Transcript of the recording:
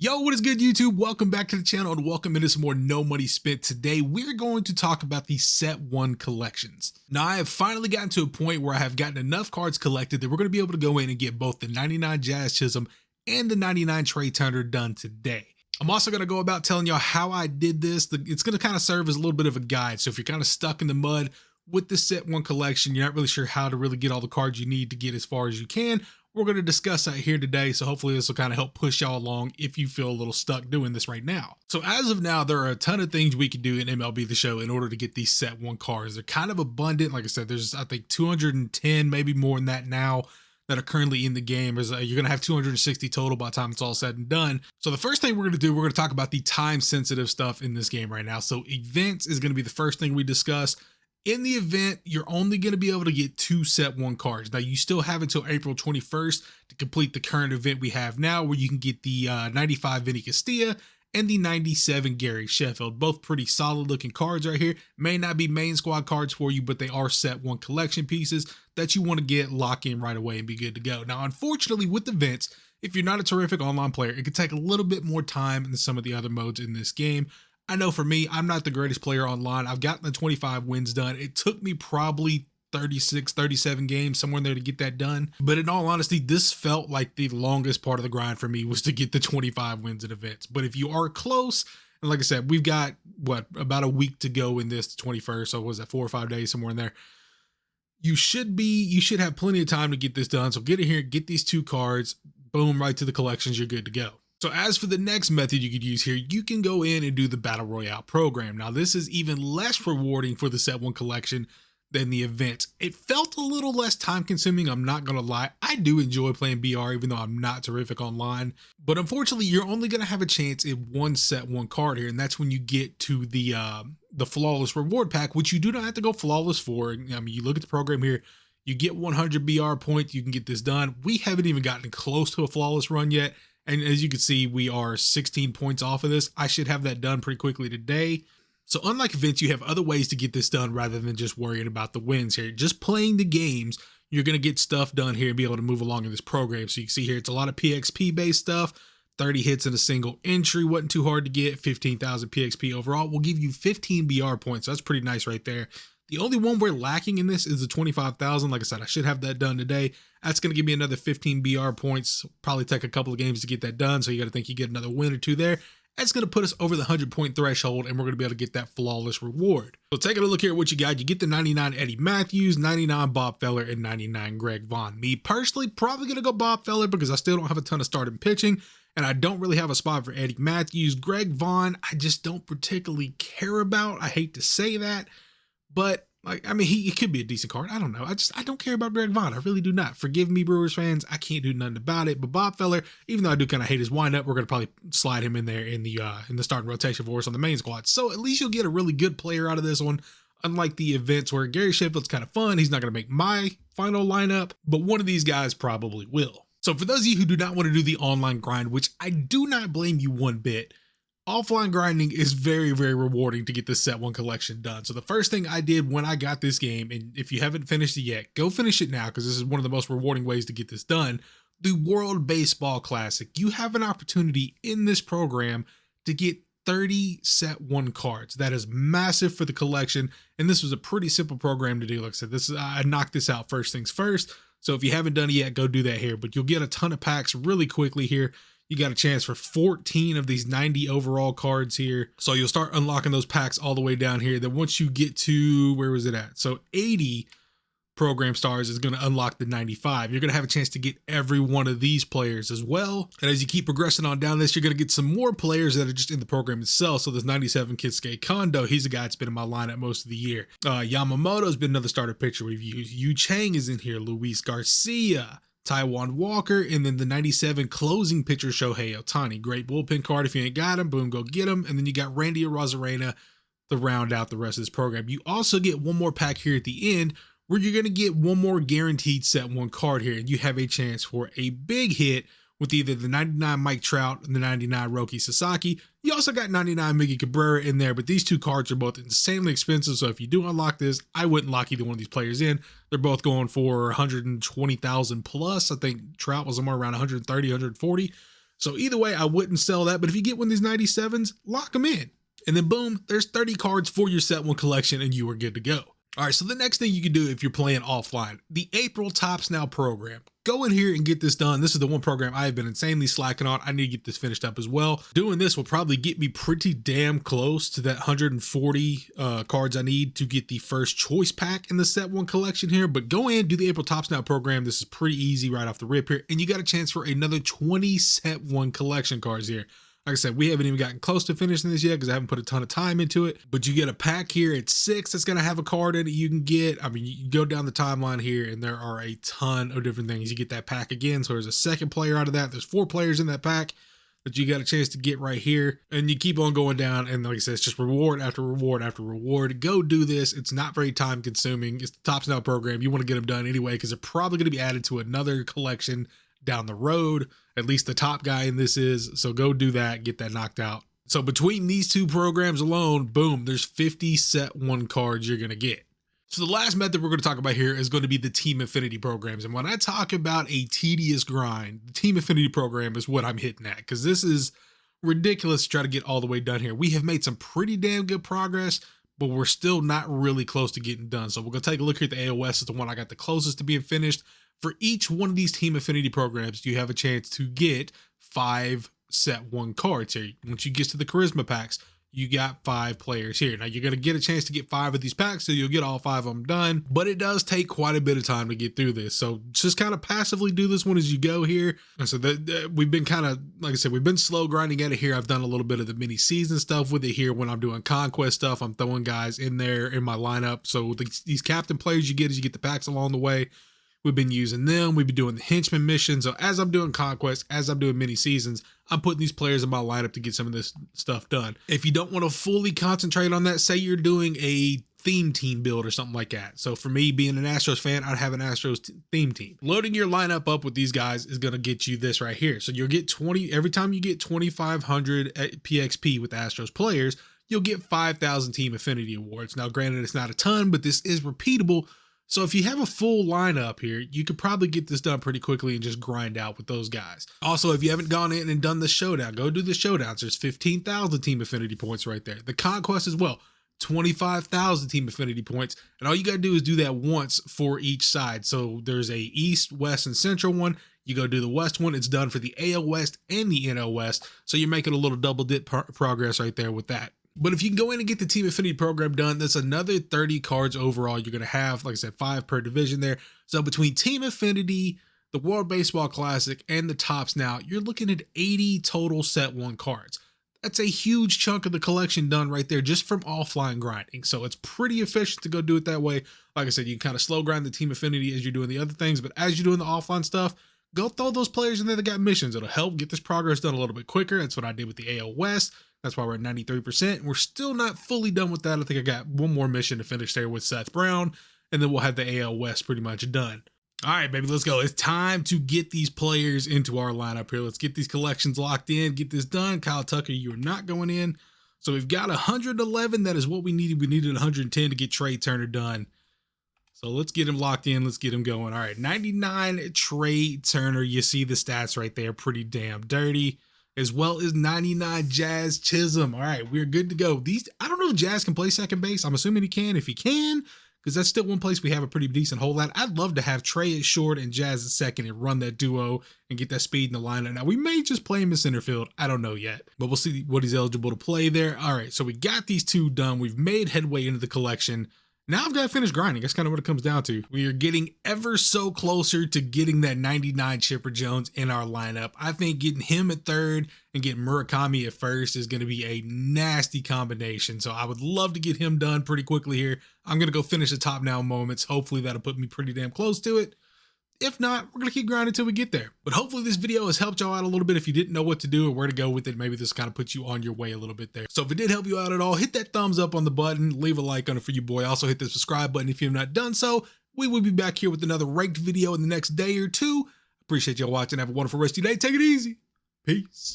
Yo, what is good, YouTube? Welcome back to the channel and welcome into some more No Money Spent. Today, we're going to talk about the Set 1 collections. Now, I have finally gotten to a point where I have gotten enough cards collected that we're going to be able to go in and get both the 99 Jazz Chisolm and the 99 Trea Turner done today. I'm also going to go about telling y'all how I did this. It's going to kind of serve as a little bit of a guide. So if you're kind of stuck in the mud with the Set 1 collection, you're not really sure how to really get all the cards you need to get as far as you can, we're going to discuss that here today, so hopefully this will kind of help push y'all along if you feel a little stuck doing this right now. So as of now, there are a ton of things we can do in MLB The Show in order to get these Set 1 cards. They're kind of abundant. Like I said, there's I think 210, maybe more than that now, that are currently in the game. You're going to have 260 total by the time it's all said and done. So the first thing we're going to do, we're going to talk about the time-sensitive stuff in this game right now. So events is going to be the first thing we discuss. In the event, you're only going to be able to get 2 Set 1 cards. Now, you still have until April 21st to complete the current event we have now, where you can get the 95 Vinny Castilla and the 97 Gary Sheffield. Both pretty solid looking cards right here. May not be main squad cards for you, but they are Set 1 collection pieces that you want to get, lock in right away and be good to go. Now, unfortunately, with events, if you're not a terrific online player, it could take a little bit more time than some of the other modes in this game. I know for me, I'm not the greatest player online. I've gotten the 25 wins done. It took me probably 36, 37 games, somewhere in there to get that done. But in all honesty, this felt like the longest part of the grind for me was to get the 25 wins in events. But if you are close, and like I said, we've got, about a week to go in this 21st. So was that 4 or 5 days, somewhere in there? You should have plenty of time to get this done. So get in here, get these 2 cards, boom, right to the collections, you're good to go. So as for the next method you could use here, you can go in and do the Battle Royale program. Now, this is even less rewarding for the Set 1 collection than the events. It felt a little less time consuming, I'm not going to lie. I do enjoy playing BR, even though I'm not terrific online. But unfortunately, you're only going to have a chance at 1 Set 1 card here, and that's when you get to the Flawless Reward Pack, which you do not have to go Flawless for. I mean, you look at the program here, you get 100 BR points, you can get this done. We haven't even gotten close to a Flawless run yet. And as you can see, we are 16 points off of this. I should have that done pretty quickly today. So unlike events, you have other ways to get this done rather than just worrying about the wins here. Just playing the games, you're going to get stuff done here and be able to move along in this program. So you can see here, it's a lot of PXP based stuff. 30 hits in a single entry wasn't too hard to get. 15,000 PXP overall will give you 15 BR points. So that's pretty nice right there. The only one we're lacking in this is the 25,000. Like I said, I should have that done today. That's going to give me another 15 BR points. Probably take a couple of games to get that done. So you got to think you get another win or 2 there. That's going to put us over the 100-point threshold, and we're going to be able to get that flawless reward. So taking a look here at what you got, you get the 99 Eddie Matthews, 99 Bob Feller, and 99 Greg Vaughn. Me personally, probably going to go Bob Feller because I still don't have a ton of starting pitching, and I don't really have a spot for Eddie Matthews. Greg Vaughn, I just don't particularly care about. I hate to say that. But like, I mean, he could be a decent card. I don't know. I don't care about Greg Vaughn. I really do not. Forgive me, Brewers fans. I can't do nothing about it. But Bob Feller, even though I do kind of hate his windup, we're going to probably slide him in there in the starting rotation for us on the main squad. So at least you'll get a really good player out of this one. Unlike the events where Gary Sheffield's kind of fun. He's not going to make my final lineup, but one of these guys probably will. So for those of you who do not want to do the online grind, which I do not blame you one bit, offline grinding is very, very rewarding to get this Set 1 collection done. So the first thing I did when I got this game, and if you haven't finished it yet, go finish it now because this is one of the most rewarding ways to get this done. The World Baseball Classic. You have an opportunity in this program to get 30 Set 1 cards. That is massive for the collection, and this was a pretty simple program to do. Like I said, I knocked this out first things first. So if you haven't done it yet, go do that here. But you'll get a ton of packs really quickly here. You got a chance for 14 of these 90 overall cards here. So you'll start unlocking those packs all the way down here. Then once you get to, where was it at? So 80 program stars is going to unlock the 95. You're going to have a chance to get every one of these players as well. And as you keep progressing on down this, you're going to get some more players that are just in the program itself. So this 97 Kisuke Kondo, he's a guy that's been in my lineup most of the year. Yamamoto's been another starter pitcher we've used. Yu Chang is in here. Luis Garcia, Taiwan Walker, and then the 97 closing pitcher Shohei Ohtani. Great bullpen card. If you ain't got him, boom, go get him. And then you got Randy Arozarena to round out the rest of this program. You also get one more pack here at the end where you're going to get one more guaranteed Set 1 card here. And you have a chance for a big hit with either the 99 Mike Trout and the 99 Roki Sasaki. You also got 99 Miggy Cabrera in there, but these 2 cards are both insanely expensive. So if you do unlock this, I wouldn't lock either one of these players in. They're both going for 120,000 plus. I think Trout was somewhere around 130, 140. So either way, I wouldn't sell that. But if you get one of these 97s, lock them in. And then boom, there's 30 cards for your set one collection and you are good to go. All right, so the next thing you can do if you're playing offline, the April Topps Now program. Go in here and get this done. This is the one program I have been insanely slacking on. I need to get this finished up as well. Doing this will probably get me pretty damn close to that 140 cards I need to get the first choice pack in the set one collection here. But go in, do the April Topps Now program. This is pretty easy right off the rip here. And you got a chance for another 20 set one collection cards here. Like I said, we haven't even gotten close to finishing this yet because I haven't put a ton of time into it. But you get a pack here at 6 that's going to have a card in it you can get. I mean, you go down the timeline here and there are a ton of different things. You get that pack again. So there's a second player out of that. There's 4 players in that pack that you got a chance to get right here. And you keep on going down. And like I said, it's just reward after reward after reward. Go do this. It's not very time consuming. It's the Topps Now program. You want to get them done anyway because they're probably going to be added to another collection down the road. At least the top guy in this is. So go do that, get that knocked out. So between these 2 programs alone, boom, there's 50 set one cards you're going to get. So the last method we're going to talk about here is going to be the Team Affinity programs. And when I talk about a tedious grind, the Team Affinity program is what I'm hitting at because this is ridiculous to try to get all the way done here. We have made some pretty damn good progress, but we're still not really close to getting done. So we're going to take a look here at the AOS. It's the one I got the closest to being finished. For each one of these Team Affinity programs, you have a chance to get 5 set one cards here. Once you get to the Charisma packs, you got 5 players here. Now you're going to get a chance to get 5 of these packs, so you'll get all 5 of them done, but it does take quite a bit of time to get through this. So just kind of passively do this one as you go here. And so we've been kind of, like I said, we've been slow grinding at it here. I've done a little bit of the mini season stuff with it here. When I'm doing conquest stuff, I'm throwing guys in there in my lineup. So these captain players you get as you get the packs along the way, we've been using them. We've been doing the henchman mission. So as I'm doing conquest, as I'm doing mini seasons, I'm putting these players in my lineup to get some of this stuff done. If you don't want to fully concentrate on that, say you're doing a theme team build or something like that. So for me, being an Astros fan, I'd have an Astros theme team. Loading your lineup up with these guys is going to get you this right here. So you'll get 20, every time you get 2,500 PXP with Astros players, you'll get 5,000 Team Affinity awards. Now, granted, it's not a ton, but this is repeatable. So if you have a full lineup here, you could probably get this done pretty quickly and just grind out with those guys. Also, if you haven't gone in and done the showdown, go do the showdowns. There's 15,000 Team Affinity points right there. The conquest as well, 25,000 Team Affinity points. And all you got to do is do that once for each side. So there's a East, West, and Central one. You go do the West one. It's done for the AL West and the NL West. So you're making a little double dip progress right there with that. But if you can go in and get the Team Affinity program done, that's another 30 cards overall. You're going to have, like I said, 5 per division there. So between Team Affinity, the World Baseball Classic, and the Topps Now, you're looking at 80 total set one cards. That's a huge chunk of the collection done right there just from offline grinding. So it's pretty efficient to go do it that way. Like I said, you can kind of slow grind the Team Affinity as you're doing the other things, but as you're doing the offline stuff, go throw those players in there that got missions. It'll help get this progress done a little bit quicker. That's what I did with the AL West. That's why we're at 93%. We're still not fully done with that. I think I got one more mission to finish there with Seth Brown, and then we'll have the AL West pretty much done. All right, baby, let's go. It's time to get these players into our lineup here. Let's get these collections locked in, get this done. Kyle Tucker, you are not going in. So we've got 111. That is what we needed. We needed 110 to get Trea Turner done. So let's get him locked in. Let's get him going. All right, 99 Trea Turner. You see the stats right there. Pretty damn dirty. As well as 99 Jazz Chisolm. All right, we're good to go. I don't know if Jazz can play second base. I'm assuming he can. If he can, because that's still one place we have a pretty decent hole at. I'd love to have Trea at short and Jazz at second and run that duo and get that speed in the lineup. Now, we may just play him in center field. I don't know yet, but we'll see what he's eligible to play there. All right, so we got these 2 done. We've made headway into the collection. Now I've got to finish grinding. That's kind of what it comes down to. We are getting ever so closer to getting that 99 Chipper Jones in our lineup. I think getting him at third and getting Murakami at first is going to be a nasty combination. So I would love to get him done pretty quickly here. I'm going to go finish the Top Now moments. Hopefully that'll put me pretty damn close to it. If not, we're going to keep grinding until we get there. But hopefully this video has helped y'all out a little bit. If you didn't know what to do or where to go with it, maybe this kind of puts you on your way a little bit there. So if it did help you out at all, hit that thumbs up on the button, leave a like on it for you, boy. Also hit the subscribe button if you have not done so. We will be back here with another ranked video in the next day or two. Appreciate y'all watching. Have a wonderful rest of your day. Take it easy. Peace.